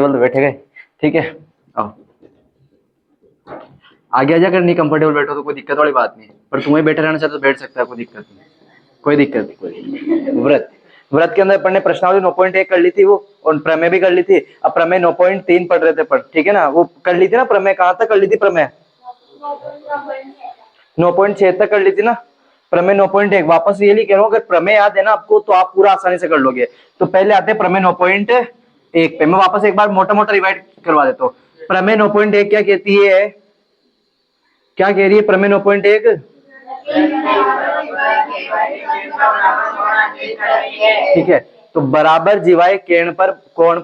Comfortable तो बैठे गए, ठीक है। आओ आगे आ जा, अगर नहीं कंफर्टेबल बैठो तो कोई दिक्कत वाली बात नहीं है, पर तुम्हें बैठे रहना चाहते तो बैठ सकता है, कोई दिक्कत नहीं, कोई दिक्कत नहीं। व्रत, व्रत के अंदर अपन ने प्रश्नावली 9.1 कर ली थी वो, और प्रमेय भी कर ली थी। अब प्रमेय 9.3 पढ़ रहे थे पर, ठीक है ना, वो कर ली थी ना प्रमेय, कहाँ तक कर ली थी प्रमेय? 9.6 तक कर ली थी ना प्रमेय 9.1। वापस ये नहीं कह रहा हूँ, अगर प्रमेय याद है ना आपको तो आप पूरा आसानी से कर लोगे। तो पहले आते हैं प्रमेय 9.1 पे, मैं वापस एक बार मोटा मोटा रिवाइड करवा देता हूँ। प्रमेय 9.1 क्या कहती है, क्या कह रही है प्रमेय 9.1? ठीक है, तो बराबर जीवाए केंद्र पर कोण,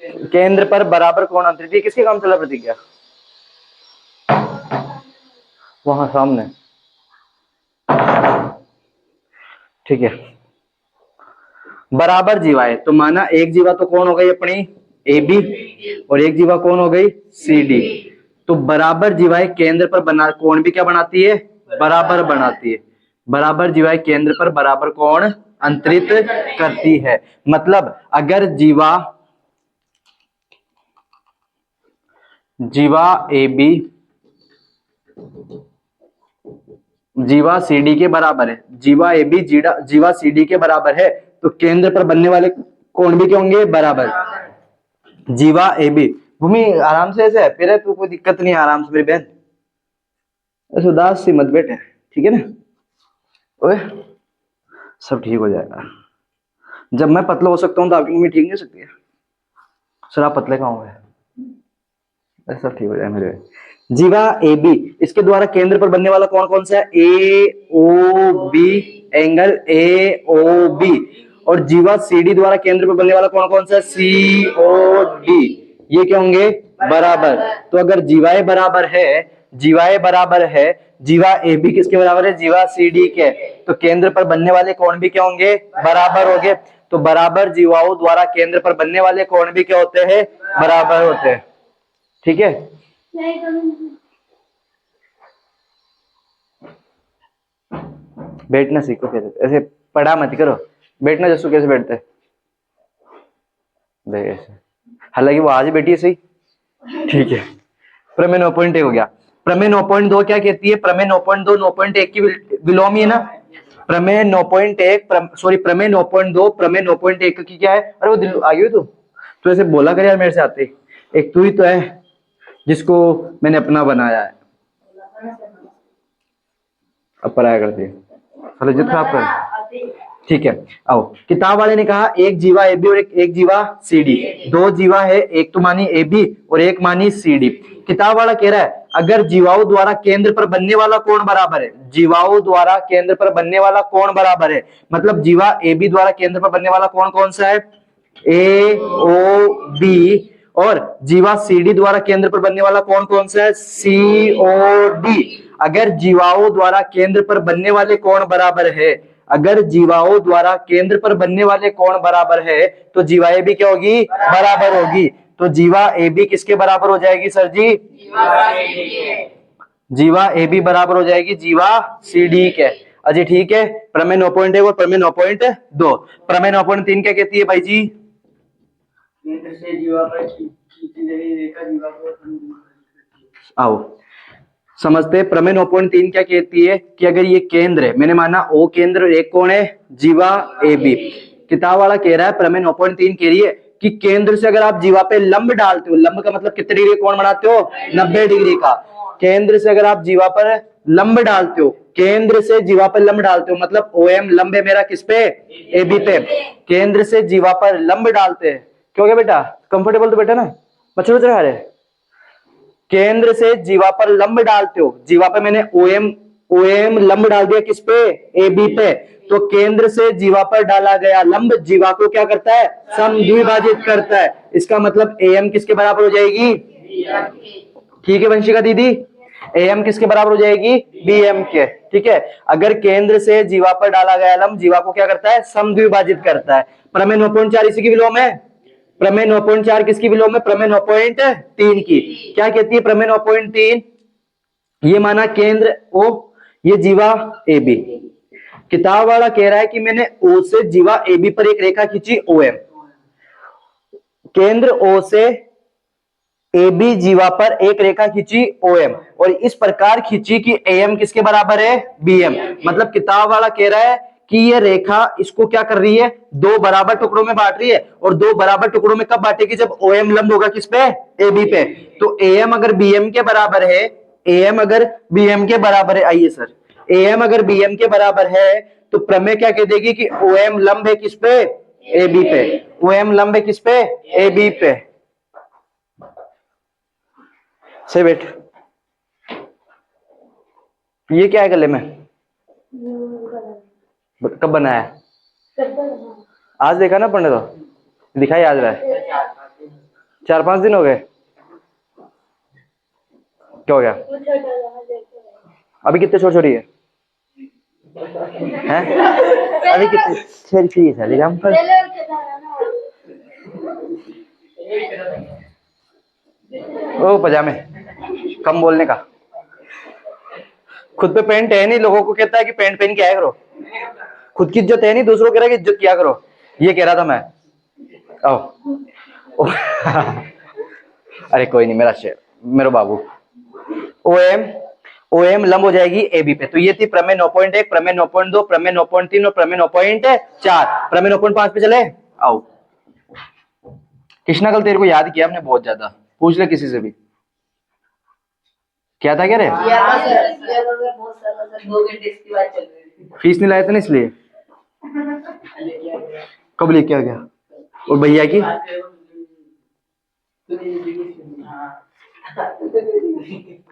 केंद्र पर बराबर कोण अंतरित, ये किसके काम चला प्रतिज्ञा? वहां सामने, ठीक है। बराबर जीवाए तो माना एक जीवा तो कौन हो गई अपनी ए बी, और एक जीवा कौन हो गई सी डी। तो बराबर जीवाए केंद्र पर बना कोण भी क्या बनाती है? बराबर बनाती है। बराबर जीवाए केंद्र पर बराबर कोण अंतरित करती है। मतलब अगर जीवा ए बी जीवा सी डी के बराबर है, जीवा ए बी जीवा सी डी के बराबर है, तो केंद्र पर बनने वाले कोण भी क्या होंगे? बराबर। जीवा ए बी, भूमि आराम से ऐसे है फिर, तू कोई दिक्कत नहीं, आराम से मेरी बहन, ऐसे उदास सी मत बैठे, ठीक है ना? ओए सब ठीक हो जाएगा। जब मैं पतला हो सकता हूँ तो आपकी मम्मी ठीक नहीं हो सकती है? सर आप पतले कहाँ हुए? सब ठीक हो जाए मेरे। जीवा ए बी, इसके द्वारा केंद्र पर बनने वाला कौन कौन सा है? A O B, angle A O B. और जीवा सी डी द्वारा केंद्र पर बनने वाला कौन कौन सा है? सी ओ डी। ये क्या होंगे? बराबर। तो अगर जीवाए बराबर है, जीवाए बराबर है, जीवा ए बी किसके बराबर है? जीवा सी डी के, तो केंद्र पर बनने वाले कोण भी क्या होंगे? बराबर होंगे। तो बराबर जीवाओं द्वारा केंद्र पर बनने वाले कोण भी क्या होते हैं? बराबर होते हैं, ठीक है। बैठना सीखो, कैसे ऐसे पढ़ा मत करो, बैठना जसू कैसे बैठते ऐसे, हालांकि वो आज बैठी है सही, ठीक है। प्रमेय 9.1 हो गया। प्रमेय 9.2 क्या कहती है? प्रमेय 9.2 9.1 की विलोमी है ना। प्रमेय 9.1 सॉरी प्रमेय 9.2 प्रमेय 9.1 की क्या है? अरे वो दिल आ गई तो ऐसे बोला कर यार मेरे से आते, एक तू ही तो है जिसको मैंने अपना बनाया है। अब पढ़ाया करती है, खराब कर, ठीक है। आओ, किताब वाले ने कहा एक जीवा ए बी और एक जीवा सी डी, दो जीवा है, एक तो मानी ए बी और एक मानी सी डी। किताब वाला कह रहा है अगर जीवाओं द्वारा केंद्र पर बनने वाला कोण बराबर है, जीवाओं द्वारा केंद्र पर बनने वाला कोण बराबर है, मतलब जीवा ए बी द्वारा केंद्र पर बनने वाला कोण कौन सा है? A O B. और जीवा सी डी द्वारा केंद्र पर बनने वाला कोण कौन सा है? सी ओ डी। अगर जीवाओं द्वारा केंद्र पर बनने वाले कोण बराबर है, अगर जीवाओं द्वारा केंद्र पर बनने वाले कोण बराबर है, तो जीवा ए बी क्या होगी? बराबर होगी। तो जीवा ए बी किसके बराबर हो जाएगी सर जी? जीवा ए बी बराबर हो जाएगी जीवा सी डी के। अजी ठीक है। प्रमेय 9.1 और प्रमेय 9.2। प्रमेय 9.3 क्या कहती है भाई जी? आओ समझते हैं। प्रमेय 9.3 क्या कहती है कि अगर ये केंद्र है, मैंने माना ओ केंद्र और एक कौन है? जीवा ए बी। किताब वाला कह रहा है प्रमेय 9.3 कह रही है कि केंद्र से अगर आप जीवा पे लंब डालते हो, लंब का मतलब कितने डिग्री कोण बनाते हो? 90 डिग्री का। केंद्र से अगर आप जीवा पर लंब डालते हो, केंद्र से जीवा पर लंब डालते हो, मतलब ओ एम लंब है मेरा किस पे? ए बी पे। केंद्र से जीवा पर लंब डालते हैं, क्यों गया बेटा? कंफर्टेबल तो बेटा ना, बच्चे बच्चे आ रहे। केंद्र से जीवा पर लंब डालते हो, जीवा पे मैंने ओ एम लंब डाल दिया किस पे? ए बी पे। तो केंद्र से जीवा पर डाला गया लंब जीवा को क्या करता है? समद्विभाजित करता है। इसका मतलब ए एम किसके बराबर हो जाएगी? ठीक है वंशिका दीदी, ए एम किसके बराबर हो जाएगी? बी एम के। ठीक है, अगर केंद्र से जीवा पर डाला गया लंब जीवा को क्या करता है? समद्विभाजित करता है। प्रमेय 9.4 इसी की विलोम है। प्रमेय 9.4 किसकी विलोम है? प्रमेय 9.3 की। क्या कहती है प्रमेय 9.3? ये माना केंद्र ओ, ये जीवा ए बी। किताब वाला कह रहा है कि मैंने ओ से जीवा ए बी पर एक रेखा खींची ओ एम। केंद्र ओ से ए बी जीवा पर एक रेखा खींची OM और इस प्रकार खींची कि AM किसके बराबर है BM। मतलब किताब वाला कह रहा है कि ये रेखा इसको क्या कर रही है, दो बराबर टुकड़ों में बांट रही है। और दो बराबर टुकड़ों में कब बांटेगी, जब OM लंब होगा किस पे, AB पे। तो AM अगर BM के बराबर है, AM अगर BM के बराबर है, आइए सर, AM अगर BM के बराबर है तो प्रमेय क्या कह देगी कि OM लंब है किस पे, AB पे। OM लंब है किस पे, AB पे। से बेट ये क्या है गले में, कब बनाया है, आज देखा ना पढ़ने, तो दिखाई आज रहा है, 4-5 दिन हो गए, क्या हो गया, अभी कितने छोटी छोटी है अभी कितनी छोटी है हम पर ओ पजामे, कम बोलने का, खुद पे पेंट है नहीं, लोगों को कहता है कि पेंट पहन के आया करो, खुद की इज्जत है नहीं, दूसरों को कह रहा है कि इज्जत किया करो, ये कह रहा था मैं। ओ अरे कोई नहीं, मेरा शेर, मेरा बाबू। OM लंब हो जाएगी AB पे। तो ये थी प्रमेय 9.1, प्रमेय 9.2, प्रमेय 9.3 और प्रमेय 9.4। प्रमेय 9.5 पे चले आओ। कृष्णा कल तेरे को याद किया हमने बहुत ज्यादा, पूछ ले किसी से भी, क्या था, कह रहे फीस नहीं लाए थे ना इसलिए, कब लेके आ गया, और भैया की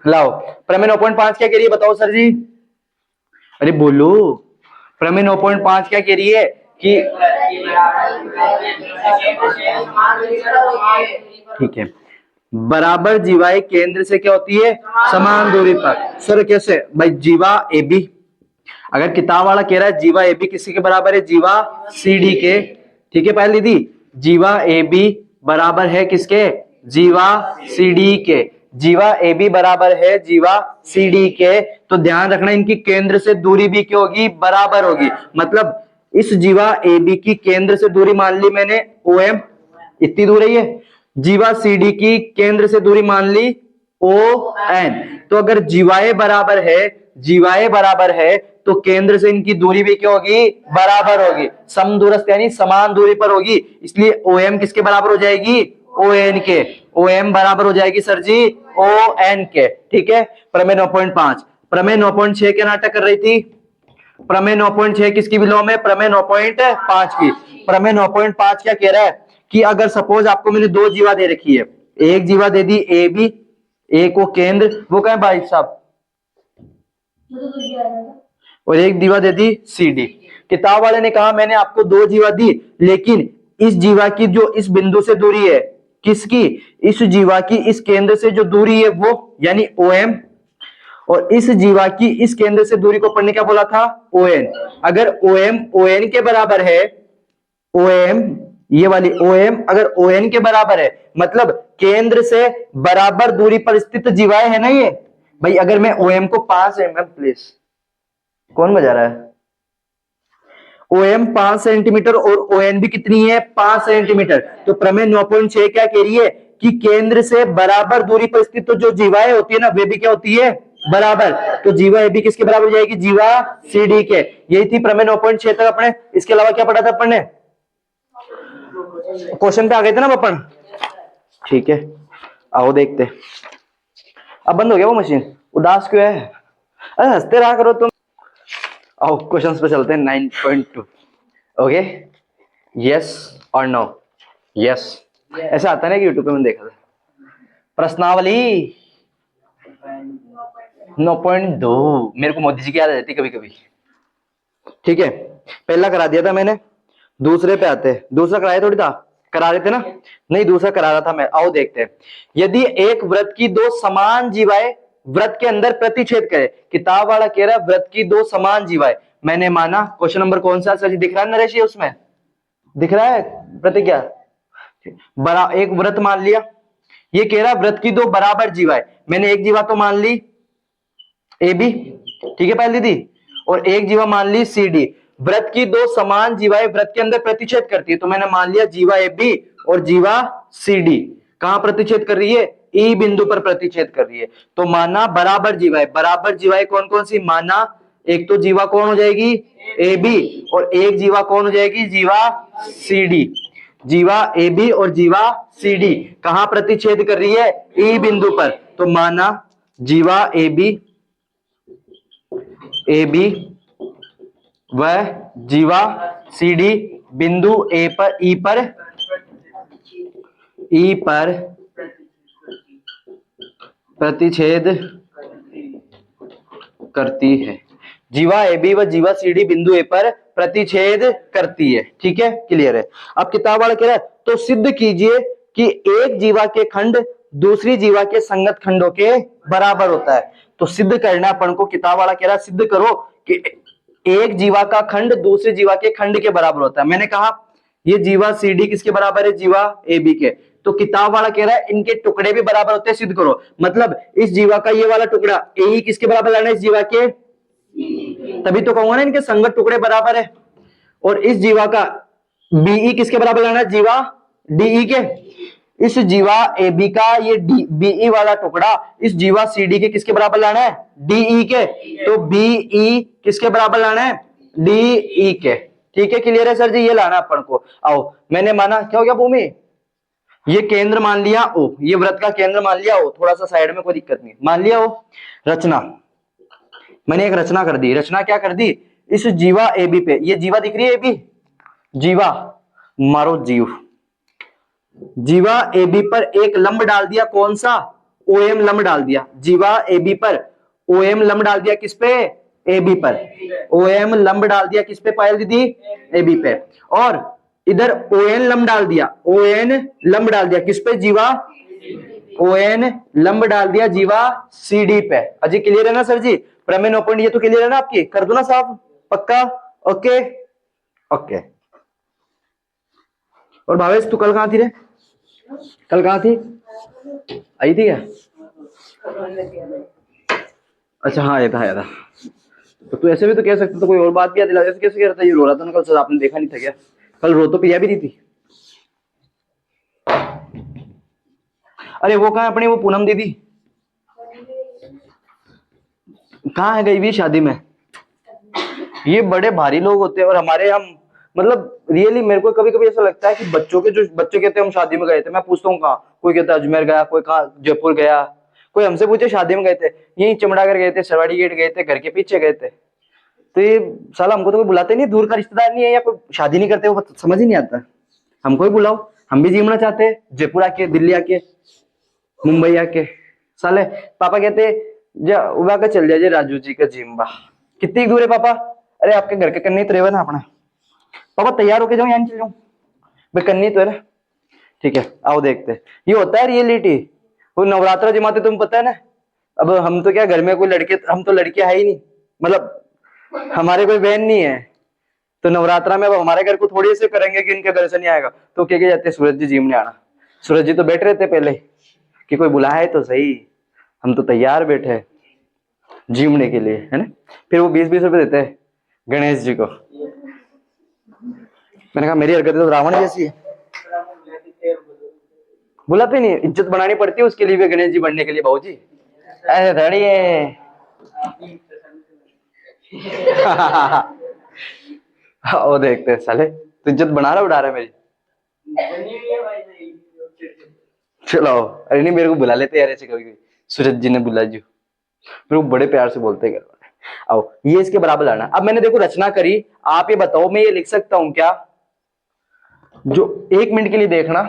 लाओ। प्रमेय 9.5 क्या कह रही है बताओ सर जी, अरे बोलो, प्रमेय 9.5 क्या कह रही है कि, ठीक है, बराबर जीवाएं केंद्र से क्या होती है, समान दूरी पर। सर कैसे भाई, जीवा AB, अगर किताब वाला कह रहा है जीवा AB किसी के बराबर है, जीवा CD के, ठीक है पहले दीदी, जीवा AB बराबर है किसके, जीवा CD के, जीवा AB बराबर है जीवा CD के। तो ध्यान रखना इनकी केंद्र से दूरी भी क्या होगी, बराबर होगी। मतलब इस जीवा AB की केंद्र से दूरी मान ली मैंने OM, इतनी दूर है ये, जीवा CD की केंद्र से दूरी मान ली ON। तो अगर जीवाएं बराबर है तो केंद्र से इनकी दूरी भी क्या होगी, बराबर होगी, समदूरस्थ यानी समान दूरी पर होगी। इसलिए OM किसके बराबर हो जाएगी, ON के। OM बराबर हो जाएगी सर जी ON के, ठीक है। प्रमेय 9.5, प्रमेय 9.6 क्या नाटक कर रही थी, प्रमेय 9.6 किसकी विलोम है, प्रमेय 9.5 की। प्रमेय 9.5 क्या कह रहा है कि अगर सपोज आपको मैंने दो जीवा दे रखी है, एक जीवा दे दी AB, एक वो केंद्र, वो क्या है भाई साहब, और एक जीवा दे दी CD। किताब वाले ने कहा मैंने आपको दो जीवा दी, लेकिन इस जीवा की जो इस बिंदु से दूरी है, किसकी, इस जीवा की इस केंद्र से जो दूरी है वो यानी OM, और इस जीवा की इस केंद्र से दूरी को पढ़ने क्या बोला था, ON। अगर OM ON के बराबर है, OM ये वाली OM अगर ON के बराबर है, मतलब केंद्र से बराबर दूरी पर स्थित जीवाएं है ना ये भाई। अगर मैं OM को 5 mm, प्लीज कौन बजा रहा है, OM 5 सेंटीमीटर और ON भी कितनी है, 5 सेंटीमीटर। तो प्रमेय 9.6 क्या कह रही है कि केंद्र से बराबर दूरी पर स्थित तो जो जीवाएं होती है ना, वे भी क्या होती है, बराबर। तो जीवा AB किसके बराबर हो जाएगी, जीवा CD के। यही थी प्रमेय 9.6 तक अपने। इसके अलावा क्या पढ़ा था अपन ने, क्वेश्चन पे आ गए थे ना अपन, ठीक है। आओ देखते, अब बंद हो गया वो मशीन, उदास क्यों है, अरे हंसते रहा करो तुम। आओ क्वेश्चंस पे चलते हैं 9.2। ओके, यस और नो, यस, ऐसा आता है ना कि यूट्यूब पे मैंने देखा था। प्रश्नावली 9.2 मेरे को मोदी जी की याद आ जाती कभी कभी, ठीक है। पहला करा दिया था मैंने, दूसरे पे आते हैं। दूसरा कराया थोड़ी था, करा रहे थे ना, नहीं दूसरा करा रहा था मैं। आओ देखते हैं, यदि एक वृत्त की दो समान जीवाएं वृत्त के अंदर प्रतिच्छेद करे, किताब वाला कह रहा है वृत्त की दो समान जीवाएं, मैंने माना क्वेश्चन नंबर कौन सा सर दिख रहा है नरेश, उसमें दिख रहा है प्रतिज्ञा, बड़ा एक वृत्त मान लिया, ये कह रहा है वृत्त की दो बराबर जीवाएं, मैंने एक जीवा तो मान ली AB, ठीक है पहले दीदी, और एक जीवा मान ली CD। वृत्त की दो समान जीवाएं वृत्त के अंदर प्रतिच्छेद करती है। तो मैंने मान लिया जीवा ए बी और जीवा सी डी कहां प्रतिच्छेद कर रही है, ई बिंदु पर प्रतिच्छेद कर रही है। तो माना बराबर जीवाएं कौन कौन सी, माना एक तो जीवा कौन हो जाएगी ए बी और एक जीवा कौन हो जाएगी जीवा सी डी। जीवा ए बी और जीवा सी डी कहां प्रतिच्छेद कर रही है, ई बिंदु पर। तो माना जीवा ए बी व जीवा सी डी बिंदु ए पर ई पर प्रतिच्छेद करती है। जीवा ए बी व जीवा सी डी बिंदु ए पर प्रतिच्छेद करती है। ठीक है, क्लियर है। अब किताब वाला कह रहा है तो सिद्ध कीजिए कि एक जीवा के खंड दूसरी जीवा के संगत खंडों के बराबर होता है। तो सिद्ध करना अपन को, किताब वाला कह रहा है सिद्ध करो कि एक जीवा का खंड दूसरे जीवा के खंड के बराबर होता है। मैंने कहा ये जीवा सी डी किसके बराबर है, जीवा ए बी के। तो किताब वाला कह रहा है इनके टुकड़े भी बराबर होते हैं, सिद्ध करो। मतलब इस जीवा का ये वाला टुकड़ा ए ही किसके बराबर लाना है, इस जीवा के, तभी तो कहूंगा ना इनके संगत टुकड़े बराबर है। और इस जीवा का बीई किसके बराबर लाना है, जीवा डीई के। इस जीवा ए बी का ये बीई वाला टुकड़ा इस जीवा सी डी के किसके बराबर लाना है, डीई के। तो बीई किसके बराबर लाना है, डीई के। ठीक है, क्लियर है सर जी, ये लाना अपन को। आओ, मैंने माना क्या हो गया भूमि, ये केंद्र मान लिया ओ, ये वृत्त का केंद्र मान लिया ओ, थोड़ा सा साइड में कोई दिक्कत नहीं, मान लिया ओ। रचना, मैंने एक रचना कर दी। रचना क्या कर दी, इस जीवा ए बी पे, ये जीवा दिख रही है ए बी, जीवा मारो जीव, जीवा ए बी पर एक लंब डाल दिया, कौन सा, ओ एम लंब डाल दिया। जीवा ए बी पर ओ एम लंब डाल दिया, किस पे, ए बी पर। ओ एम लंब डाल दिया किस पे पायल दीदी, ए बी पे। और इधर ओ एन लंब डाल दिया, ओ एन लंब डाल दिया किस पे, जीवा, ओ एन लंब डाल दिया जीवा सी डी पे। अजी क्लियर है ना सर जी, प्रमेय 9 पॉइंट ये तो क्लियर है ना आपकी, कर दो ना साहब, पक्का, ओके ओके। और भावेश तू कल कहां थी रे, कल कहां थी, आई थी क्या, अच्छा हाँ आया था। तो तू ऐसे भी तो कह सकते तो कोई और बात भी याद दिला, ऐसे कैसे कह रहा था, ये रो रहा था ना कल, सर आपने देखा नहीं था क्या, कल रो तो पिया भी नहीं थी। अरे वो कहाँ है अपनी वो पूनम दीदी, कहाँ है, गई हुई शादी में। ये बड़े भारी लोग होते हैं और हमारे, हम मतलब रियली मेरे को कभी कभी ऐसा लगता है कि बच्चों के, जो बच्चे कहते हैं हम शादी में गए थे, मैं पूछता हूँ कहाँ, कोई कहता है अजमेर गया, कोई कहाँ जयपुर गया, कोई हमसे पूछे शादी में गए थे, यही चमड़ागर गए थे, सरवाड़ी गेट गए थे, घर के पीछे गए थे। तो ये साला हमको तो कोई बुलाते नहीं, दूर का रिश्तेदार नहीं है या कोई शादी नहीं करते, वो समझ ही नहीं आता। हमको ही बुलाओ, हम भी जीवना चाहते हैं, जयपुर आके, दिल्ली आके, मुंबई आके। साले पापा कहते जा उबा का चल जाए राजू जी का जिम्बा, कितनी दूर है पापा, अरे आपके घर के कन्नी तो रेवा ना अपना, पापा तैयार होके जाओ, यहाँ चल जाऊं भाई, कन्नी तो है ना, ठीक है आओ देखते हैं। ये होता है रियलिटी। वो नवरात्रा जमाते तुम पता है ना, अब हम तो क्या घर में कोई लड़के, हम तो लड़के है ही नहीं, मतलब हमारे कोई बहन नहीं है, तो नवरात्रा में अब हमारे घर को थोड़ी से करेंगे कि इनके घर से नहीं आएगा, तो क्या जाते सूरज जी जिम ने आना। सूरज जी तो बैठ रहे थे पहले कि कोई बुलाए तो सही, हम तो तैयार बैठे जीमने के लिए, है ना। फिर वो 20-20 रुपए देते हैं गणेश जी को। मैंने कहा मेरी हरकत तो रावण जैसी है, बुलाते नहीं, इज्जत बनानी पड़ती है उसके लिए भी, गणेश जी बनने के लिए भाऊ जी ऐसे थोड़ी है। वो देखते हैं साले, तो इज्जत बना रहा उड़ा रहा है मेरी, चलो। अरे नहीं मेरे को बुला लेते यार ऐसे कभी कभी, सूरज जी ने बुला जो, मेरे को बड़े प्यार से बोलते हैं घर वाले। आओ ये इसके बराबर लाना। अब मैंने देखो रचना करी, आप ये बताओ मैं ये लिख सकता हूं क्या, जो 1 मिनट के लिए देखना,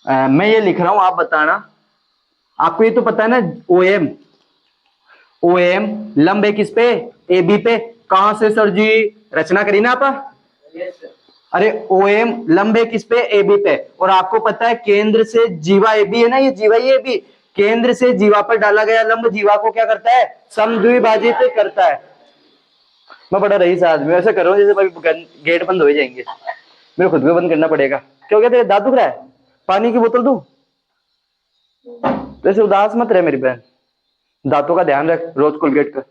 मैं ये लिख रहा हूं, आप बताना। आपको ये तो पता है ना, ओ एम लंब है किस पे, ए बी पे। कहां से सर जी, रचना करी ना आप, अरे ओ एम लंब है किस पे, ए बी पे। और आपको पता है केंद्र से जीवा ए बी है ना, ये जीवा ये बी, केंद्र से जीवा पर डाला गया लंब जीवा को क्या करता है, समद्विभाजित करता है। मैं बड़ा रईस आदमी ऐसे कर रहा हूँ जैसे गेट बंद हो जाएंगे, मेरे खुद को बंद करना पड़ेगा। क्यों कहते दांत दुख रहा है, पानी की बोतल दूं, वैसे उदास मत रहे मेरी बहन, दांतों का ध्यान रख, रोज कोलगेट कर।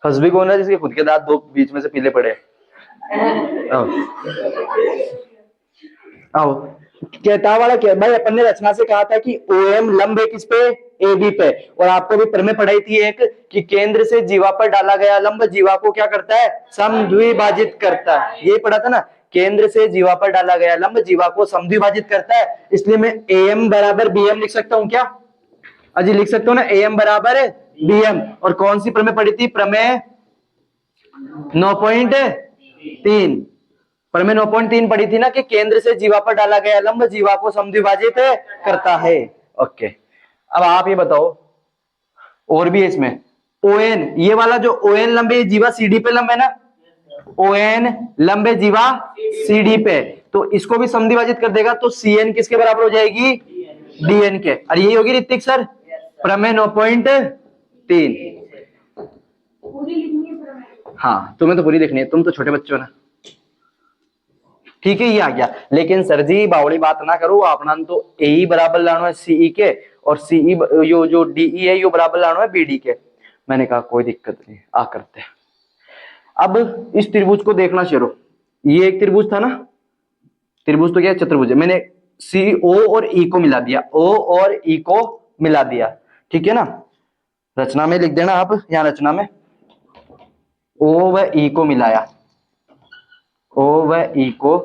हंस भी कौन रहा है जिसके खुद के दांत दो बीच में से पीले पड़े। आओ आओ, कहता वाला क्या भाई, अपन ने रचना से कहा था कि ओएम लंब है किस पे, ए बी पे, और आपको भी प्रमेय पढ़ाई थी एक कि केंद्र से जीवा पर डाला गया लंब जीवा को क्या करता है, समद्विभाजित करता है। ये पढ़ा था ना, केंद्र से जीवा पर डाला गया लंब जीवा को समद्विभाजित करता है। इसलिए मैं एम बराबर बी एम लिख सकता हूं क्या, अजी लिख सकता हूं ना, एम बराबर बी एम। और कौन सी प्रमेय पढ़ी थी, प्रमेय 9.3, प्रमेय 9.3 पढ़ी थी ना कि केंद्र से जीवा पर डाला गया लंब जीवा को समद्विभाजित करता है। ओके, अब आप ये बताओ, और भी है इसमें ओएन, ये वाला जो ओएन लंब है जीवा सीडी पे लंब है ना, ओएन लंब है जीवा सीडी पे, तो इसको भी समद्विभाजित कर देगा, तो सीएन किसके बराबर हो जाएगी, डीएन के। और यही होगी ऋतिक सर प्रमेय 9.3। हाँ तुम्हें तो पूरी देखनी है, तुम तो छोटे बच्चे हो ना। ठीक है, ये आ गया। लेकिन सर जी बावड़ी बात ना करो, अपना तो ए ही बराबर लानो है सीई के, और सीई यो जो डीई है यो बराबर लानो है बीडी के। मैंने कहा कोई दिक्कत नहीं, आ करते हैं। अब इस त्रिभुज को देखना शुरू, ये एक त्रिभुज था ना, त्रिभुज तो क्या चतुर्भुज है, मैंने सी ओ और ई को मिला दिया, ओ और ई को मिला दिया, ठीक है ना। रचना में लिख देना आप, यहां रचना में ओ व ई को मिलाया, ओ व ई को,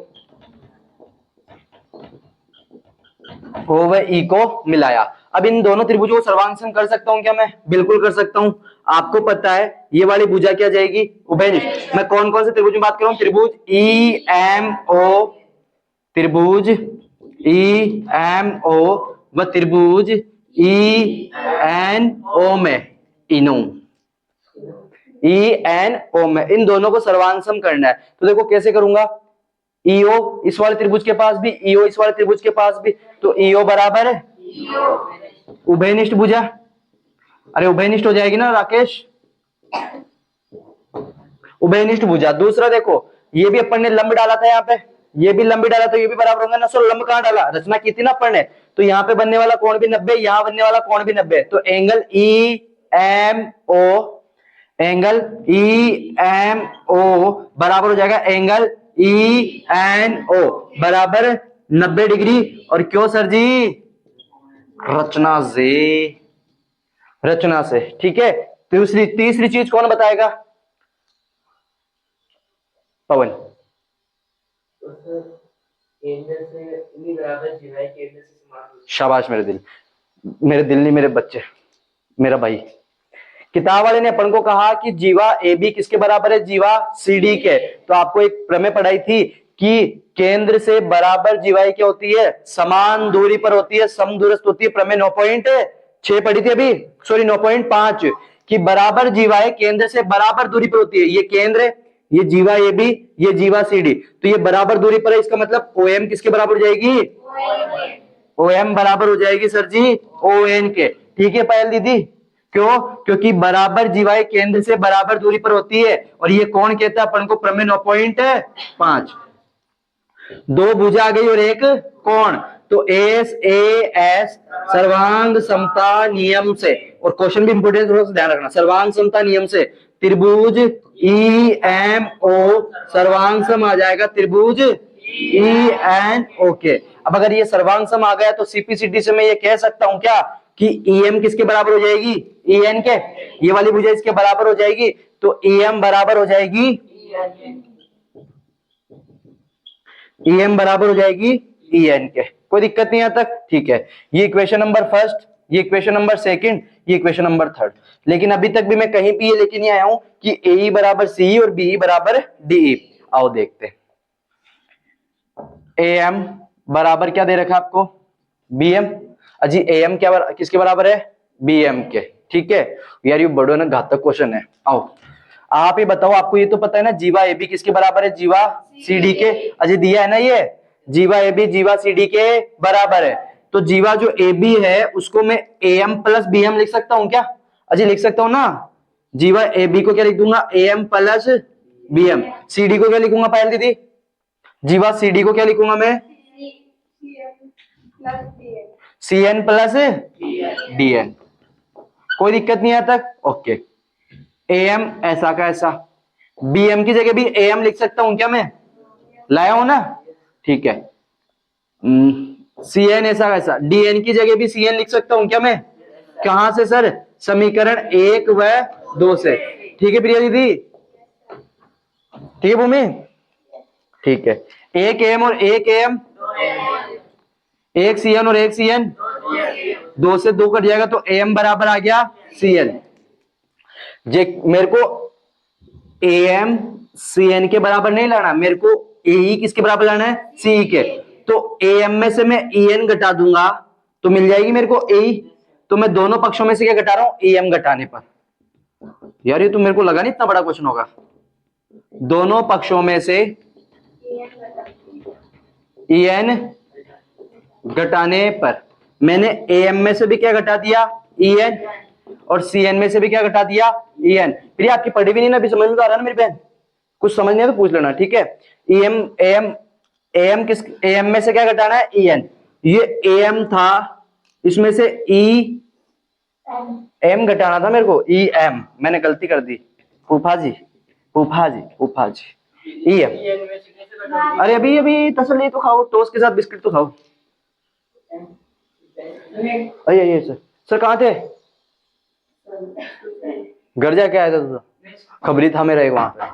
ओ व ई को मिलाया। अब इन दोनों त्रिभुजों को सर्वांग कर सकता हूं क्या मैं, बिल्कुल कर सकता हूं। आपको पता है ये वाली भुजा क्या जाएगी, उभयनिष्ठ। मैं कौन कौन से त्रिभुज में बात कर रहा हूं, त्रिभुज ई एम ओ, त्रिभुज ई एम ओ व त्रिभुज ई एन ओ में, इनो ई एन ओ में, इन दोनों को सर्वांग करना है। तो देखो कैसे करूंगा, ईओ इस वाले त्रिभुज के पास भी, ईओ इस वाले त्रिभुज के पास भी, तो ईओ बराबर है उभयनिष्ठ भुजा। अरे उभयनिष्ठ हो जाएगी ना राकेश, उभयनिष्ठ भुजा। दूसरा देखो, ये भी अपन ने लंब डाला था यहाँ पे, ये भी लंब डाला, तो ये भी बराबर होगा ना। सो लंब कहां डाला, रचना की थी ना अपन ने, तो यहाँ पे बनने वाला कोण भी 90, यहाँ बनने वाला कोण भी 90, तो angle E M O, angle E M O बराबर हो जाएगा एंगल ई एन ओ बराबर 90 डिग्री। और क्यों सर जी, रचना से, रचना से, ठीक है। तीसरी चीज कौन बताएगा, पवन। शाबाश मेरे दिल, मेरे दिल नहीं मेरे बच्चे, मेरा भाई। किताब वाले ने अपन को कहा कि जीवा ए बी किसके बराबर है, जीवा सी डी के। तो आपको एक प्रमेय पढ़ाई थी कि केंद्र से बराबर जीवाएं क्या होती है, समान दूरी पर होती है, समदूरस्थ होती है। प्रमेय 9.6 पढ़ी थी अभी, सॉरी 9.5, कि बराबर जीवाएं केंद्र से बराबर दूरी पर होती है। ये केंद्र है, ये जीवा ए बी, ये जीवा सी डी, तो ये बराबर दूरी पर है। इसका मतलब ओ एम किसके बराबर हो जाएगी, ओ एम बराबर हो जाएगी सर जी ओ एन के। ठीक है पायल दीदी, क्यों, क्योंकि बराबर जीवाएं केंद्र से बराबर दूरी पर होती है। और ये कौन कहता है अपन को, प्रमेय 9.5। दो भुजा आ गई और एक कोण, तो एस ए एस सर्वांग समता नियम से, और क्वेश्चन भी इंपोर्टेंट थोड़ा सा ध्यान रखना, सर्वांग समता नियम से त्रिभुज ई एम ओ सर्वांग सम आ जाएगा त्रिभुज ई एन ओ के। अब अगर ये सर्वांग सम आ गया तो सीपीसीटी से मैं ये कह सकता हूं क्या कि ई एम किसके बराबर हो जाएगी, ई एन के, ये वाली भुजा इसके बराबर हो जाएगी, तो ई एम बराबर हो जाएगी, ई एम बराबर हो जाएगी ई एन के। कोई दिक्कत नहीं यहां तक, ठीक है। ये इक्वेशन नंबर फर्स्ट, ये इक्वेशन नंबर सेकंड, ये इक्वेशन नंबर थर्ड। लेकिन अभी तक भी मैं कहीं भी ये लेके नहीं आया हूं कि ए बराबर सी और बी बराबर डी। आओ देखते हैं, ए एम बराबर क्या दे रखा है आपको, बी एम। अजी ए एम क्या किसके बराबर है, बी एम के, ठीक है। यार ये बड़ो ना घातक क्वेश्चन है। आओ आप ही बताओ, आपको ये तो पता है ना जीवा ए बी किसके बराबर है, जीवा सी डी के। अजय दिया है ना ये, जीवा ए बी जीवा सी डी के बराबर है। तो जीवा जो ए बी है उसको मैं A M plus B M लिख सकता हूं क्या, अजय लिख सकता हूं ना। जीवा ए बी को क्या लिख दूंगा, A M plus B M. C D को क्या लिखूंगा पायल दीदी, जीवा सी डी को क्या लिखूंगा मैं, C N plus D N. कोई दिक्कत नहीं है तक, ओके। ए एम ऐसा का ऐसा, बी एम की जगह भी ए एम लिख सकता हूं क्या मैं? लाया हूं ना, ठीक है। सी एन ऐसा का ऐसा, डी एन की जगह भी सी एन लिख सकता हूं क्या मैं? कहां से सर? समीकरण 1 व 2 से। ठीक है प्रिया दीदी, ठीक है भूमि, ठीक है। एक एम और एक एम, एक सी एन और एक सी एन, 2 से 2 कट जाएगा तो एम बराबर आ गया सी एन। जे मेरे को ए एम सी एन के बराबर नहीं लाना, मेरे को ए ई किसके बराबर लाना है? सी ई के। तो ए एम में से मैं ई एन घटा दूंगा तो मिल जाएगी मेरे को ए ई। तो मैं दोनों पक्षों में से क्या घटा रहा हूं? ए एम घटाने पर। यार ये तो मेरे को लगा नहीं इतना बड़ा क्वेश्चन होगा। दोनों पक्षों में से ई एन घटाने पर मैंने ए एम में से भी क्या घटा दिया? ई एन, और सी एन में से भी क्या घटा दिया? E N. फिर आपकी पढ़ी भी नहीं ना, अभी समझ में तो आ रहा है ना मेरी बहन? कुछ समझ नहीं है तो पूछ लेना, ठीक है। E M A M, A M किस, ए एम में से क्या घटाना है? E N. ये ए एम था, इसमें से ई एम घटाना था मेरे को, ई एम, मैंने गलती कर दी फूफा जी, फूफा जी, फूफा जी। ई एम, अरे अभी अभी तसल्ली तो खाओ, टोस्ट के साथ बिस्किट तो खाओ। अरे सर, सर कहाँ थे? घर जाके आया था तुझा? खबरी था मेरा एक वहां पे,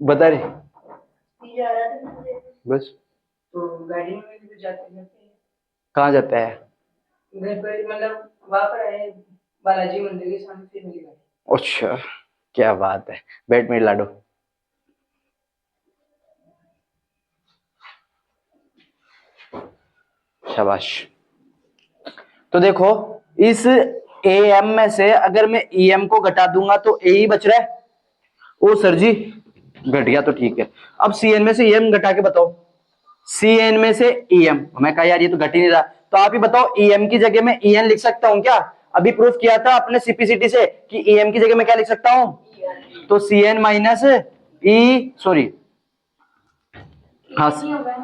बता रही बस। तो गाड़ी में जाते हैं, कहाँ जाता है? घर पर, मतलब वहां पर है बालाजी मंदिर के सामने से मिली गाड़ी। अच्छा क्या बात है, बैठ मेरी लाडो। शाबाश। तो देखो इस ए एम में से अगर मैं ई एम को घटा दूंगा तो ए ही बच रहा है। ओ सर जी घट गया तो ठीक है। अब सी एन में से ई एम घटा के बताओ। सी एन में से ई एम, मैं कहा यार ये तो घट ही नहीं रहा, तो आप ही बताओ ई एम की जगह में ई एन लिख सकता हूं क्या? अभी प्रूफ किया था अपने सीपीसीटी से कि ई एम की जगह में क्या लिख सकता हूं? तो सी एन माइनस ई, सॉरी हाँ,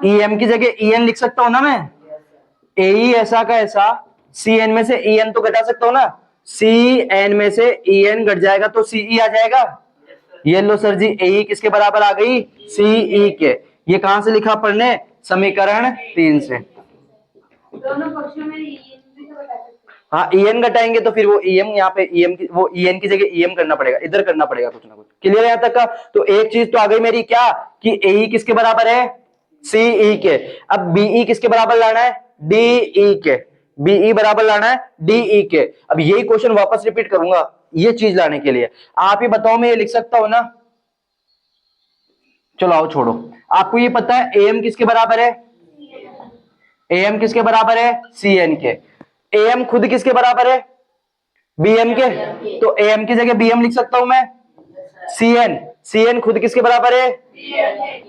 ई एम की जगह ई एन लिख सकता हूं ना मैं? ए ई ऐसा का ऐसा, सी एन में से ई एन तो घटा सकता हूं ना, सी एन में से ई एन घट जाएगा तो सी ई आ जाएगा। ये लो सर जी, ए ई किसके बराबर आ गई? सी ई के। ये कहां से लिखा पढ़ने? समीकरण 3 से। दोनों पक्षों में हाँ ई एन घटाएंगे तो फिर वो ई एम यहाँ पे ई एम की, वो ई एन की जगह ई एम करना पड़ेगा, इधर करना पड़ेगा कुछ ना कुछ। क्लियर है यहाँ तक का? तो एक चीज तो आ गई मेरी क्या, कि ए ई किसके बराबर है? सी ई के। अब बी ई किसके बराबर लाना है? डी ई के। बीई बराबर लाना है डी ई के। अब यही क्वेश्चन वापस रिपीट करूंगा ये चीज लाने के लिए। आप ही बताओ मैं ये लिख सकता हूं ना? चलो आओ छोड़ो, आपको ये पता है ए एम किसके बराबर है? ए एम किसके बराबर है? सी एन के। ए एम खुद किसके बराबर है? बी एम के। तो ए एम की जगह बी एम लिख सकता हूं मैं? C N. सी एन खुद किसके बराबर है?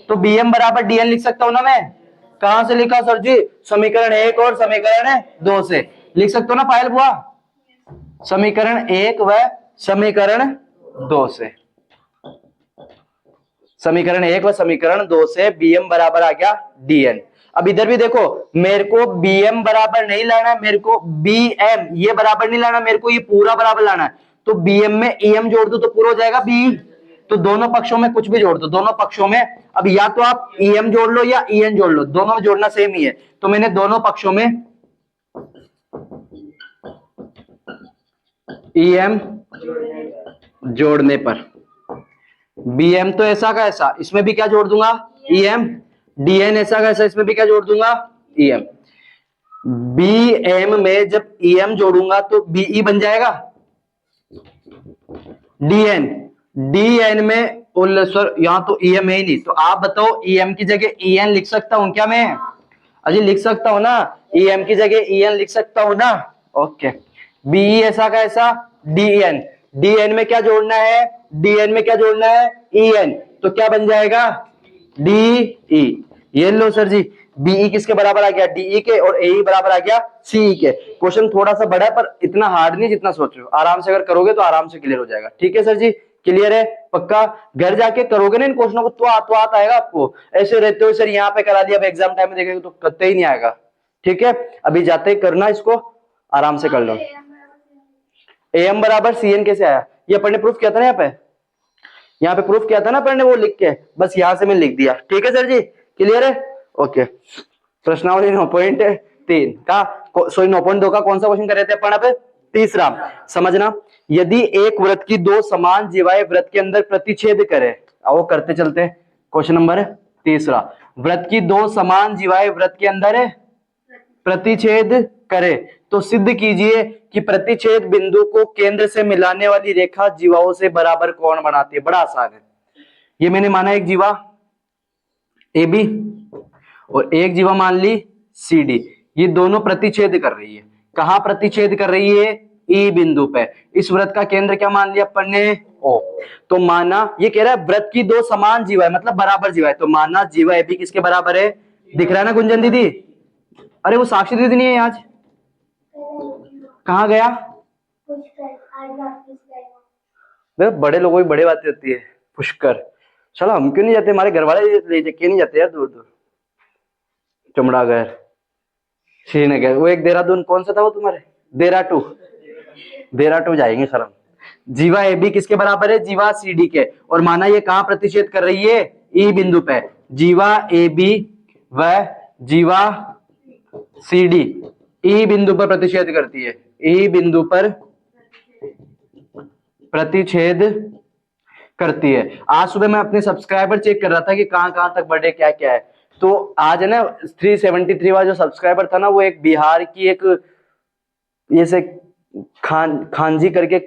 तो बी एम बराबर डी एन लिख सकता हूं ना मैं? कहां से लिखा सर जी? समीकरण 1 और समीकरण 2 से लिख सकते हो ना पायल बुआ? समीकरण 1 व समीकरण 2 से। समीकरण 1 व समीकरण 2 से बी एम बराबर आ गया डी एन। अब इधर भी देखो, मेरे को बी एम बराबर नहीं लाना, मेरे को बी एम ये बराबर नहीं लाना, मेरे को ये पूरा बराबर लाना है। तो बी एम में ई एम जोड़ दो तो पूरा हो जाएगा बी। तो दोनों पक्षों में कुछ भी जोड़ दो, दोनों पक्षों में। अब या तो आप ई एम जोड़ लो या ई एन जोड़ लो, दोनों में जोड़ना सेम ही है। तो मैंने दोनों पक्षों में ई एम जोड़ने पर बी एम तो ऐसा का ऐसा, इसमें भी क्या जोड़ दूंगा? E M. डी एन ऐसा का ऐसा, इसमें भी क्या जोड़ दूंगा? E M. बी एम में जब ई एम जोड़ूंगा तो बीई बन जाएगा डी एन। डी एन में सर यहां तो ई एम है ही नहीं, तो आप बताओ ई एम की जगह ई एन लिख सकता हूं क्या मैं? अजी लिख सकता हूं ना, ई एम की जगह ई एन लिख सकता हूं ना? ओके। बीई ऐसा का ऐसा, डी एन। डी एन में क्या जोड़ना है? डी एन में क्या जोड़ना है? E N. तो क्या बन जाएगा? D E. ये लो सर जी, बीई किसके बराबर आ गया? डीई के, और ए बराबर आ गया सीई के। क्वेश्चन थोड़ा सा बड़ा है पर इतना हार्ड नहीं जितना सोच रहे हो। आराम से अगर करोगे तो आराम से क्लियर हो जाएगा। ठीक है सर जी, क्लियर है पक्का? घर जाके करोगे ना इन क्वेश्चनों को तो आता आएगा आपको। ऐसे रहते हो सर यहाँ पे करा दिया, अब एग्जाम टाइम में देखेंगे तो कतई नहीं आएगा। ठीक है, अभी जाते ही करना, इसको आराम से कर लो। AM बराबर CN कैसे आया? ये अपन ने प्रूफ किया था ना, यहाँ पे प्रूफ किया था ना अपन ने, वो लिख के बस यहां से मैंने लिख दिया। ठीक है सर जी, क्लियर है? ओके, प्रश्नावली 9.3 का सॉरी 9.2 का कौन सा क्वेश्चन कर रहे थे अपन? अब तीसरा समझना, यदि एक वृत्त की दो समान जीवाएं वृत्त के अंदर प्रतिच्छेद करे, आओ करते चलते हैं। क्वेश्चन नंबर तीसरा, वृत्त की दो समान जीवाएं वृत्त के अंदर प्रतिच्छेद करे तो सिद्ध कीजिए कि प्रतिच्छेद बिंदु को केंद्र से मिलाने वाली रेखा जीवाओं से बराबर कोण बनाती है। बड़ा आसान है। ये मैंने माना एक जीवा AB और एक जीवा मान ली CD, ये दोनों प्रतिच्छेद कर रही है। कहां प्रतिच्छेद कर रही है? E बिंदु पे। इस वृत्त का केंद्र क्या मान लिया अपन ने? O। तो माना ये कह रहा है वृत्त की दो समान जीवा मतलब बराबर जीवा है, तो माना जीवा AB किसके बराबर है? दिख रहा है ना गुंजन दीदी? अरे वो साक्षी दीदी नहीं है आज, कहाँ गया? बड़े लोगों की बड़ी बातें होती है। पुष्कर, चलो हम क्यों नहीं जाते? हमारे घर वाले ले जाके नहीं जाते यार दूर दूर। चमड़ागढ़, श्रीनगर, वो एक देहरादून, कौन सा था वो तुम्हारे? देहराटू जाएंगे सर हम। जीवा AB किसके बराबर है? जीवा CD के। और माना ये कहां प्रतिच्छेद कर रही है? E बिंदु पे। जीवा AB व जीवा CD E बिंदु पर प्रतिच्छेद करती है। E बिंदु पर प्रतिच्छेद करती है। आज सुबह मैं अपने सब्सक्राइबर चेक कर रहा था कि कहां कहां तक बढ़े, क्या क्या है। तो आज है ना 373 वाला जो सब्सक्राइबर था ना, वो एक बिहार की एक ये से खांजी करके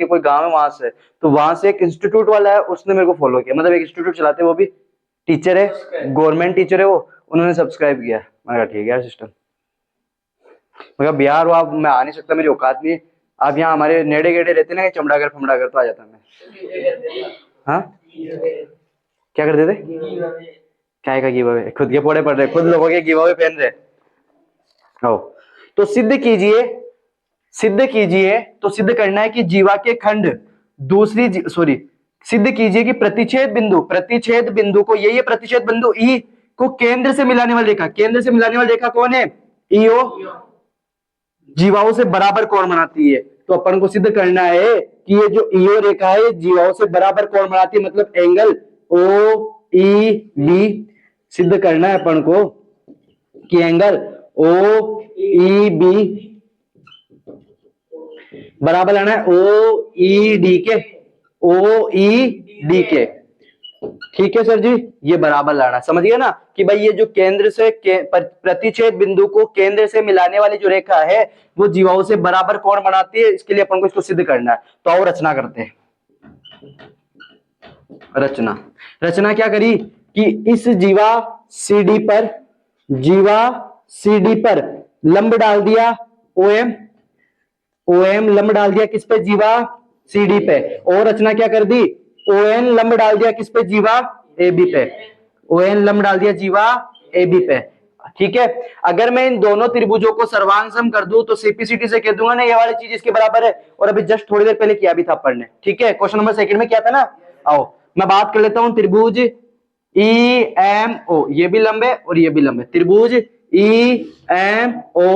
कोई गांव है, वहां से। तो वहां से एक इंस्टीट्यूट वाला है, उसने मेरे को फॉलो किया। मतलब एक इंस्टीट्यूट चलाते, वो भी टीचर है, गवर्नमेंट टीचर है वो, उन्होंने सब्सक्राइब किया। मैंने कहा ठीक है सिस्टम। मगर बिहार वो आप मैं आ नहीं सकता, मेरी औकात नहीं है। आप यहाँ हमारे नेड़े गेड़े रहते ना, चमड़ागढ़ फमड़ागढ़, तो आ जाता मैं। हाँ क्या करते थे? क्या का गिव अवे? खुद के फोड़े पड़ रहे, खुद लोगों के गिव अवे पहन रहे हो। तो सिद्ध कीजिए तो सिद्ध करना है कि जीवा के खंड सिद्ध कीजिए कि प्रतिच्छेद बिंदु को ये प्रतिच्छेद बिंदु E को केंद्र से मिलाने वाली रेखा कौन है? EO जीवाओं से बराबर कोण बनाती है। तो अपन को सिद्ध करना है कि ये जो EO रेखा है जीवाओं से बराबर कोण बनाती है, मतलब एंगल OEB सिद्ध करना है अपन को कि एंगल OEB बराबर लाना है OED के। ठीक है सर जी, ये बराबर लाना। समझिए ना कि भाई ये जो केंद्र से प्रतिच्छेद बिंदु को केंद्र से मिलाने वाली जो रेखा है वो जीवाओं से बराबर कोण बनाती है। इसके लिए अपन को इसको सिद्ध करना है। तो आओ रचना करते हैं। रचना क्या करी कि इस जीवा CD पर लंब डाल दिया OM लंब डाल दिया किस पे? जीवा CD पे। और रचना क्या कर दी? ON लंब डाल दिया किस पे? जीवा AB पे। ON लंब डाल दिया जीवा AB पे। ठीक है, अगर मैं इन दोनों त्रिभुजों को सर्वांग सम कर दूं तो CPCT से कह दूंगा ना ये वाली चीज इसके बराबर है। और अभी जस्ट थोड़ी देर पहले किया भी था अपन ने। ठीक है, क्वेश्चन नंबर 2 में किया था ना। आओ मैं बात कर लेता हूं त्रिभुज EMO, ये भी लंब है और ये भी लंब है। त्रिभुज EMO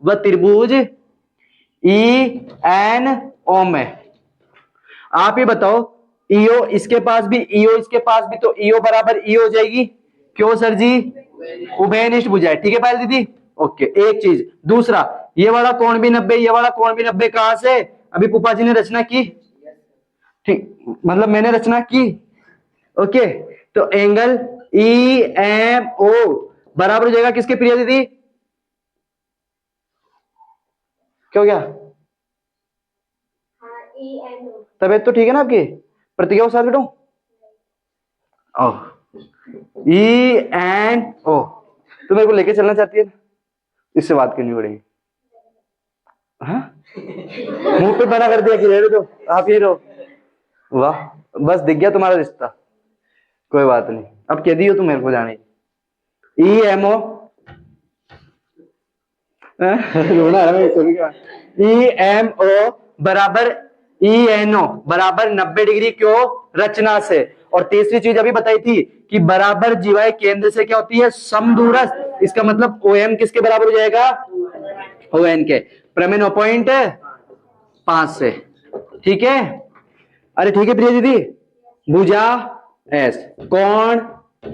व त्रिभुज ENO में आप ही बताओ, EO इसके पास भी EO इसके पास भी, तो EO बराबर E हो जाएगी। क्यों सर जी? उभयनिष्ठ भुजा है। ठीक है पायल दीदी, ओके। एक चीज, दूसरा ये वाला कोण भी 90, ये वाला कोण भी 90। कहां से? अभी पुपा जी ने रचना की, ठीक, मतलब मैंने रचना की। ओके, तो एंगल EMO बराबर हो जाएगा किसके प्रिया दीदी? क्या हो गया? तबियत तो ठीक है ना आपकी? प्रतिज्ञा के साथ बैठो। ENO तो मेरे को लेके चलना चाहती है, इससे बात करनी पड़ेगी। हाँ मुंह पे बना कर दिया कि रह दो आप ही रहो। वाह, बस दिख गया तुम्हारा रिश्ता। कोई बात नहीं, अब कह दियो तुम मेरे को जाने की। EMO EMO बराबर ENO बराबर 90 डिग्री। क्यों? रचना से। और तीसरी चीज अभी बताई थी कि बराबर जीवाएं केंद्र से क्या होती है? समदूरस्थ। इसका मतलब OM किसके बराबर हो जाएगा? ON के। प्रमेय 9.3 5 से, ठीक है। अरे ठीक है प्रिया दीदी। भुजा एस, कोण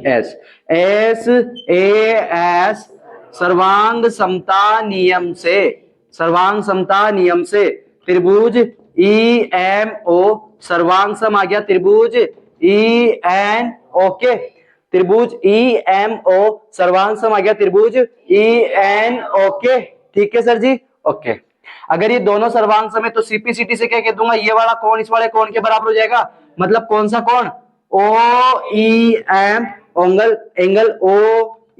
एस, एस ए एस सर्वांग समता नियम से, सर्वांग समता नियम से त्रिभुज ई एम ओ, सर्वांग सम आ गया त्रिभुज ई एन ओके, त्रिभुज ई एम ओ सर्वांग सम आ गया त्रिभुज ई एन ओके, ठीक है सर जी ओके। अगर ये दोनों सर्वांग सम है तो सीपीसीटी से क्या कह दूंगा, ये वाला कोण इस वाले कोण के बराबर हो जाएगा, मतलब कौन सा कोण, O E M, angle angle O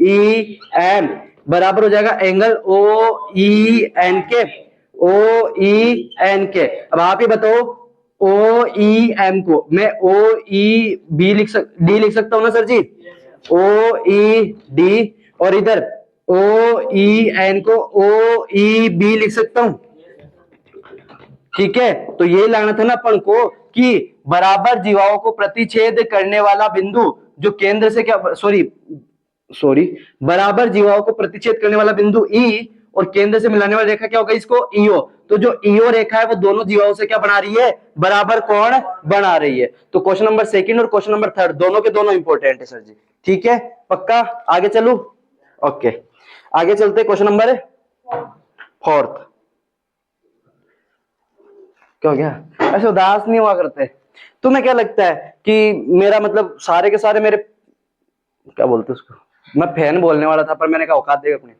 E M बराबर हो जाएगा एंगल ओ ई एन के, ओ ई एन के। अब आप ही बताओ ओ ई एम को मैं ओ ई बी डी लिख सकता हूं ना सर जी, ओ ई डी, और इधर ओ ई एन को ओ ई बी लिख सकता हूं, ठीक है। तो ये लाना था ना अपन को कि बराबर जीवाओं को प्रतिच्छेद करने वाला बिंदु जो केंद्र से क्या सॉरी बराबर जीवाओं को प्रतिच्छेद करने वाला बिंदु ई और केंद्र से मिलाने वाली रेखा क्या होगा इसको ईओ, तो जो ईओ रेखा है वो दोनों जीवाओं से क्या बना रही है, बराबर कोण बना रही है। तो क्वेश्चन नंबर 2 और क्वेश्चन नंबर 3 दोनों के दोनों इंपॉर्टेंट है सर जी, ठीक है पक्का। आगे चलू ओके, आगे चलते क्वेश्चन नंबर 4। क्या हो गया, ऐसे उदास नहीं हुआ करते। तुम्हें क्या लगता है कि मेरा मतलब सारे के सारे मेरे क्या बोलते उसको, मैं फैन बोलने वाला था पर मैंने कहा औकात देख अपनी,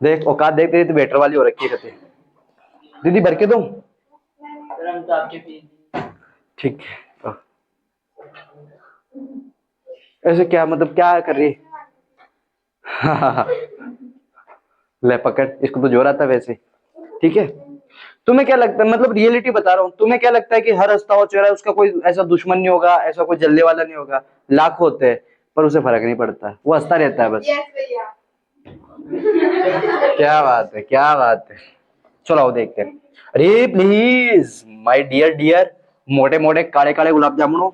देख औकात देख तेरी तो बेटर वाली हो रखी है। दीदी भर के दूं, ठीक है। ऐसे क्या मतलब क्या कर रही ले पकड़, इसको तो जोर आता वैसे, ठीक है। तुम्हें क्या लगता है, मतलब रियलिटी बता रहा हूं, तुम्हें क्या लगता है कि हर हंसता हुआ चेहरा उसका कोई ऐसा दुश्मन नहीं होगा, ऐसा कोई जलने वाला नहीं होगा, लाख होते हैं पर उसे फर्क नहीं पड़ता, वो हंसता रहता है बस। क्या बात है क्या बात है, चलो आओ देखते हैं। अरे प्लीज माय डियर डियर मोटे मोटे काले काले गुलाब जामुनो,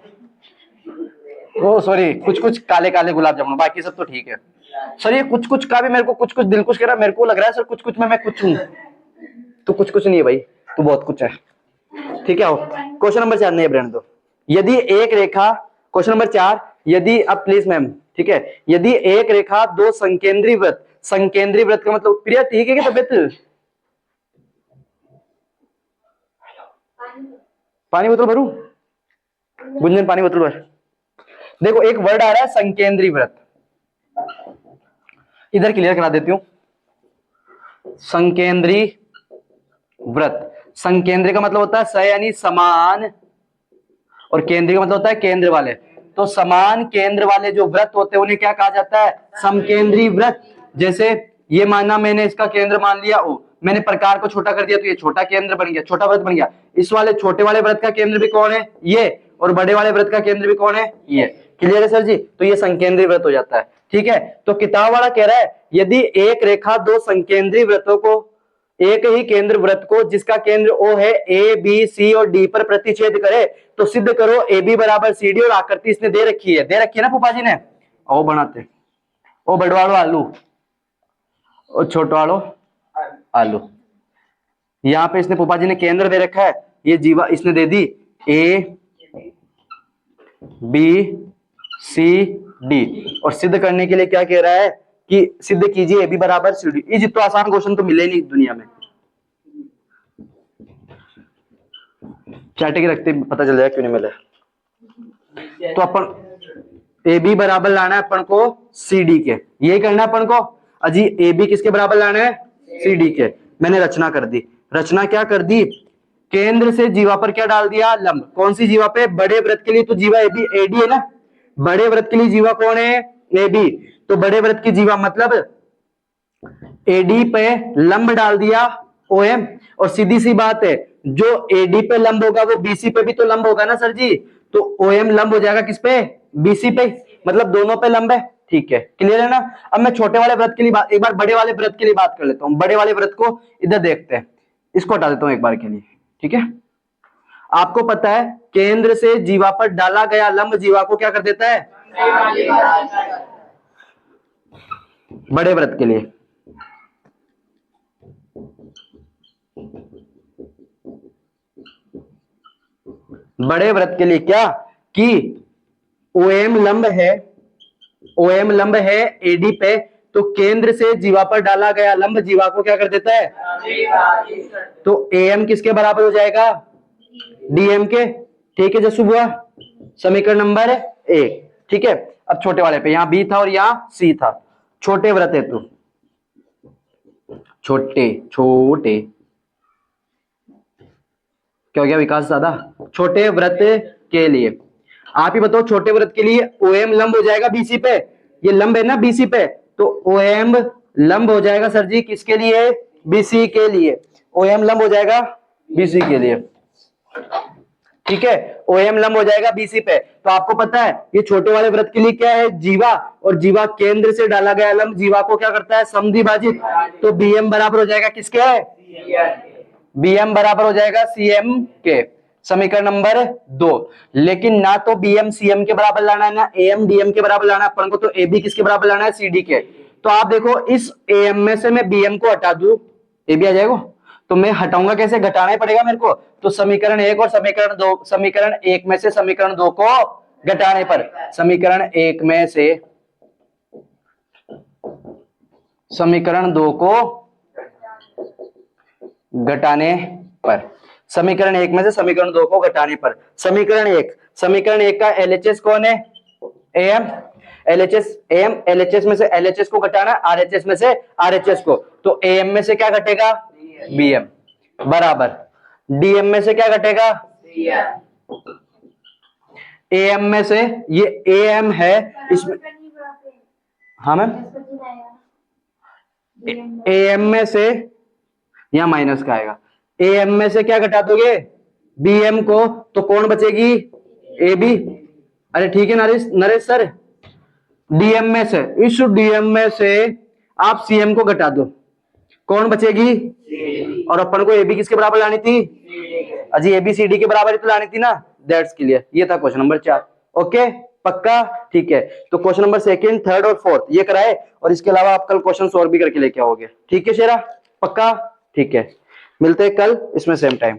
ओ सॉरी कुछ कुछ काले काले गुलाब जामुन, बाकी सब तो ठीक है सर। ये कुछ कुछ का भी मेरे को कुछ कुछ दिल खुश कह रहा है, मेरे को लग रहा है सर कुछ कुछ में मैं कुछ हूँ, तो कुछ कुछ नहीं है भाई, तो बहुत कुछ है, ठीक है। क्वेश्चन नंबर 4 नहीं ब्रेन दो। यदि एक रेखा, क्वेश्चन नंबर 4, यदि अब प्लीज मैम, ठीक है, यदि एक रेखा दो संकेंद्री वृत्त, संकेंद्री वृत्त का मतलब प्रिया ठीक है क्या तबियत, पानी बोतल भरू, गुंजन पानी बोतल भर। देखो एक वर्ड आ रहा है संकेंद्री वृत्त, इधर क्लियर करा देती हूं। संकेंद्री वृत्त, संकेंद्री का मतलब होता है स यानी समान, और केंद्री का मतलब होता है केंद्र वाले, तो समान केंद्र वाले जो वृत्त होते हैं उन्हें क्या कहा जाता है, समकेंद्री वृत्त। जैसे ये माना मैंने इसका केंद्र मान लिया ओ, मैंने प्रकार को छोटा कर दिया तो ये छोटा केंद्र बन गया, छोटा वृत्त बन गया। इस वाले छोटे वाले वृत्त का केंद्र भी कौन है, ये, और बड़े वाले वृत्त का केंद्र भी कौन है, ये। क्लियर है सर जी, तो ये संकेंद्री वृत्त हो जाता है, ठीक है। तो किताब वाला कह रहा है यदि एक रेखा दो संकेंद्री वृत्तों को, एक ही केंद्र वृत्त को जिसका केंद्र ओ है ए बी सी और डी पर प्रतिच्छेद करे तो सिद्ध करो ए बी बराबर सी डी, और आकृति इसने दे रखी है ना फूफा जी ने, ओ बनाते, ओ बड़वाड़ो आलू और छोटवाड़ो आलू। यहां पे इसने फूफा जी ने केंद्र दे रखा है, ये जीवा इसने दे दी ए बी सी डी, और सिद्ध करने के लिए क्या कह रहा है कि सिद्ध कीजिए ए बी बराबर सी डी। ये जितना आसान क्वेश्चन तो मिले नहीं दुनिया में, चाटे के रखते पता चल जाएगा क्यों नहीं मिले। तो अपन ए बी बराबर लाना है अपन को सी डी के, यही करना है अपन को अजी, ए बी किसके बराबर लाना है, सी डी के। मैंने रचना कर दी, रचना क्या कर दी, केंद्र से जीवा पर क्या डाल दिया, लंब। कौन सी जीवा पे, बड़े वृत्त के लिए तो जीवा ए बी ए डी है ना, बड़े वृत्त के लिए जीवा कौन है, ए बी, तो बड़े वृत्त की जीवा मतलब एडी पे लंब डाल दिया ओ एम, और सीधी सी बात है जो एडी पे लंब होगा वो बीसी पे भी तो लंब होगा ना सर जी, तो ओ एम लंब हो जाएगा किस पे, बीसी पे, मतलब दोनों पे लंब है, ठीक है क्लियर है ना। अब मैं छोटे वाले वृत्त के लिए एक बार बड़े वाले वृत्त के लिए बात कर लेता हूं, बड़े वाले वृत्त को इधर देखते हैं, इसको हटा देता हूं एक बार के लिए, ठीक है। आपको पता है केंद्र से जीवा पर डाला गया लंब जीवा को क्या कर देता है, बड़े वृत्त के लिए बड़े वृत्त के लिए क्या कि OM लंब है AD पे, तो केंद्र से जीवा पर डाला गया लंब जीवा को क्या कर देता है, तो AM किसके बराबर हो जाएगा, DM के। ठीक है जसु बुआ, समीकरण नंबर 1। ठीक है, अब छोटे वाले पे, यहां B था और यहां C था, छोटे वृत्त हेतु, छोटे क्या हो गया विकास दादा, छोटे वृत्त के लिए आप ही बताओ, छोटे वृत्त के लिए OM लंब हो जाएगा BC पे, ये लंब है ना BC पे, तो OM लंब हो जाएगा सर जी किसके लिए, BC के लिए, OM लंब हो जाएगा BC के लिए। ठीक है, OM लंब हो जाएगा BC पे। तो आपको पता है ये छोटे वाले वृत्त के लिए क्या है, जीवा, और जीवा केंद्र से डाला गया लंब जीवा को क्या करता है, समद्विभाजित, तो BM बराबर हो जाएगा किसके, BM बराबर हो जाएगा CM के, समीकरण नंबर 2। लेकिन ना तो BM CM के बराबर लाना है, ना AM DM के बराबर लाना है, अपन को तो AB किसके बराबर लाना है, CD के। तो आप देखो इस AM में से मैं BM को हटा दूं, AB आ जाएगा, तो मैं हटाऊंगा कैसे, घटाना ही पड़ेगा मेरे को, तो समीकरण 1 और समीकरण 2, समीकरण 1 में से समीकरण 2 को घटाने पर, समीकरण 1 में से समीकरण 2 को घटाने पर, समीकरण 1 में से समीकरण 2 को घटाने पर, समीकरण 1 का LHS कौन है, AM, LHS AM, LHS में से LHS को घटाना, RHS में से RHS को, तो AM में से क्या घटेगा, BM बराबर, DM में से क्या घटेगा, AM में से, ये AM है इसमें, हाँ मैम, AM में से यहां माइनस का आएगा, AM में से क्या घटा दोगे, BM को, तो कौन बचेगी, AB। अरे ठीक है नरेश सर, DM में से, इस DM में से आप CM को घटा दो, कौन बचेगी, और अपन को AB किसके बराबर लानी थी, अजी ABCD के बराबर ही तो लानी थी ना, दैट्स क्लियर। ये था क्वेश्चन नंबर 4। ओके पक्का, ठीक है। तो क्वेश्चन नंबर 2, 3 और 4 ये कराए, और इसके अलावा आप कल क्वेश्चन सॉल्व भी करके लेके आओगे, ठीक है शेरा, पक्का, ठीक है। मिलते हैं कल इसमें सेम टाइम।